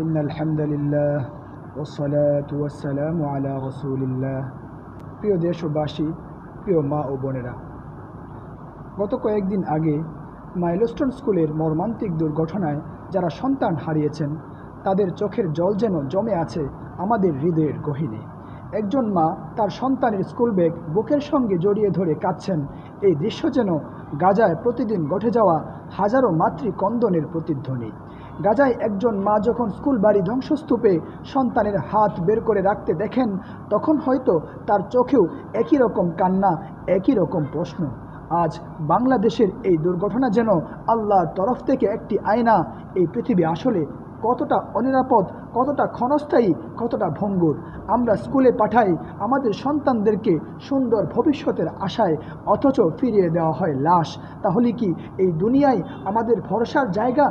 ইন্নাল হামদুলিল্লাহ ওয়াসসালাতু ওয়াসসালামু আলা রাসূলিল্লাহ। প্রিয় দেশবাসী, প্রিয় মা ও বোনেরা, গত কয়েকদিন আগে মাইলস্টোন স্কুলের মর্মান্তিক দুর্ঘটনায় যারা সন্তান হারিয়েছেন তাদের চোখের জল যেন জমে আছে আমাদের হৃদয়ের গহীনে। একজন মা তার সন্তানের স্কুল ব্যাগ বুকের সঙ্গে জড়িয়ে ধরে কাঁদছেন। এই দৃশ্য যেন গাজায় প্রতিদিন ঘটে যাওয়া হাজারো মাতৃকন্দনের প্রতিধ্বনি। গাজায় একজন মা যখন স্কুল বাড়ি ধ্বংসস্তূপে সন্তানের হাত বের করে রাখতে দেখেন, তখন হয়তো তার চোখেও একই রকম কান্না, একই রকম প্রশ্ন। আজ বাংলাদেশের এই দুর্ঘটনা যেন আল্লাহর তরফ থেকে একটি আয়না। এই পৃথিবী আসলে কতটা অনিরাপদ, কতটা ক্ষণস্থায়ী, কতটা ভঙ্গুর। আমরা স্কুলে পাঠাই আমাদের সন্তানদেরকে সুন্দর ভবিষ্যতের আশায়, অথচ ফিরিয়ে দেওয়া হয় লাশ। তাহলে কি এই দুনিয়ায় আমাদের ভরসার জায়গা?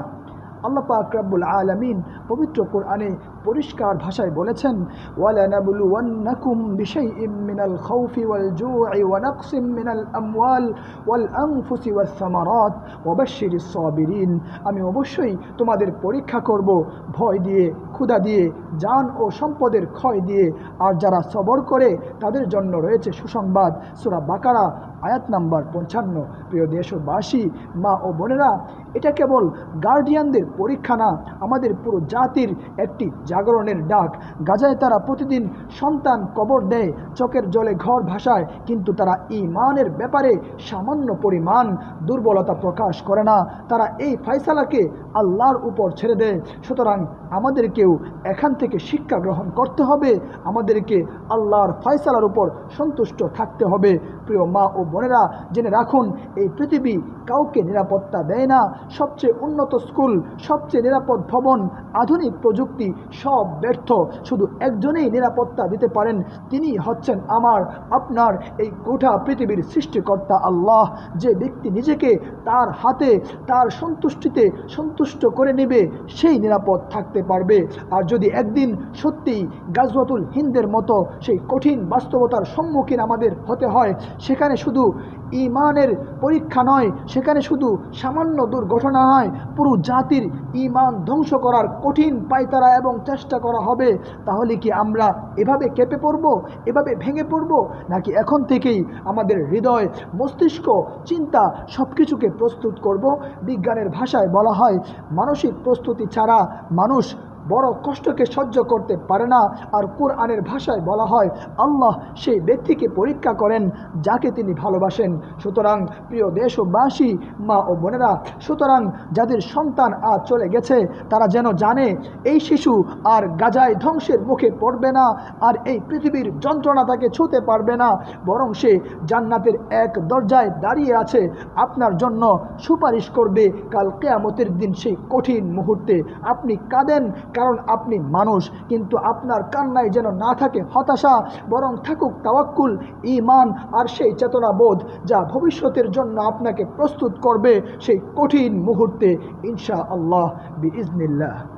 আল্লাহ পাক রব্বুল আলামিন পবিত্র কোরআনে পরিষ্কার ভাষায় বলেছেন, ওয়ালানাবলুওয়ান্নাকুম বিশাইইম মিনাল খাউফি ওয়াল জু'i ওয়া নাকসিম মিনাল আমওয়াল ওয়াল আনফুসি ওয়াস সামারাত ওয়াবাশশিরিস সাবিরিন। আমি অবশ্যই তোমাদের পরীক্ষা করব, ভয় দিয়ে, ক্ষুধা দিয়ে, জান ও সম্পদের ক্ষয় দিয়ে। আর যারা সবর করে তাদের জন্য রয়েছে সুসংবাদ। সূরা বাকারা আয়াত নাম্বার 55। প্রিয় দেশবাসী, মা ও বোনেরা, এটা কেবল গার্ডিয়ানদের পরীক্ষা না, আমাদের পুরো জাতির একটি জাগরণের ডাক। গাজায় তারা প্রতিদিন সন্তান কবর দেয়, চোখের জলে ঘর ভাসায়, কিন্তু তারা ঈমানের ব্যাপারে সামান্য পরিমাণ দুর্বলতা প্রকাশ করে না। তারা এই ফয়সালাকে আল্লাহর উপর ছেড়ে দেয়। সুতরাং আমাদেরকেও এখান থেকে শিক্ষা গ্রহণ করতে হবে, আমাদেরকে আল্লাহর ফয়সালার উপর সন্তুষ্ট থাকতে হবে। প্রিয় মা ও বোনেরা, জেনে রাখুন, এই পৃথিবী কাউকে নিরাপত্তা দেয় না। সবচেয়ে উন্নত স্কুল, সবচেয়ে নিরাপদ ভবন, আধুনিক প্রযুক্তি সব ব্যর্থ। শুধু একজনেই নিরাপত্তা দিতে পারেন, তিনি হচ্ছেন আমার, আপনার, এই গোটা পৃথিবীর সৃষ্টিকর্তা আল্লাহ। যে ব্যক্তি নিজেকে তার হাতে, তার সন্তুষ্টিতে সন্তুষ্ট করে নেবে, সেই নিরাপদ থাকতে পারবে। আর যদি একদিন সত্যিই গাজওয়াতুল হিন্দের মতো সেই কঠিন বাস্তবতার সম্মুখীন আমাদের হতে হয়, সেখানে শুধু ঈমানের পরীক্ষা নয়, সেখানে শুধু সামান্য দুর্ঘটনা নয়, পুরো জাতির ঈমান ধ্বংস করার কঠিন পায়তারা এবং চেষ্টা করা হবে। তাহলে কি আমরা এভাবে কেঁপে পড়ব, এভাবে ভেঙে পড়ব, নাকি এখন থেকেই আমাদের হৃদয়, মস্তিষ্ক, চিন্তা সব কিছুকে প্রস্তুত করব? বিজ্ঞানের ভাষায় বলা হয়, মানসিক প্রস্তুতি ছাড়া মানুষ বড় কষ্টকে সহ্য করতে পারে না। আর কোরআনের ভাষায় বলা হয়, আল্লাহ সেই ব্যক্তিকে পরীক্ষা করেন যাকে তিনি ভালোবাসেন। সুতরাং প্রিয় দেশবাসী, মা ও বোনেরা, সুতরাং যাদের সন্তান আজ চলে গেছে, তারা যেন জানে এই শিশু আর গাজায় ধ্বংসের মুখে পড়বে না, আর এই পৃথিবীর যন্ত্রণা তাকে ছুঁতে পারবে না, বরং সে জান্নাতের এক দরজায় দাঁড়িয়ে আছে, আপনার জন্য সুপারিশ করবে কাল কিয়ামতের দিন সেই কঠিন মুহূর্তে। আপনি কাঁদেন কারণ আপনি মানুষ, কিন্তু আপনার কান্নায় যেন না থাকে হতাশা, বরং থাকুক তাওয়াক্কুল, ঈমান আর সেই চেতনাবোধ যা ভবিষ্যতের জন্য আপনাকে প্রস্তুত করবে সেই কঠিন মুহূর্তে ইনশাআল্লাহ বিইজনিল্লাহ।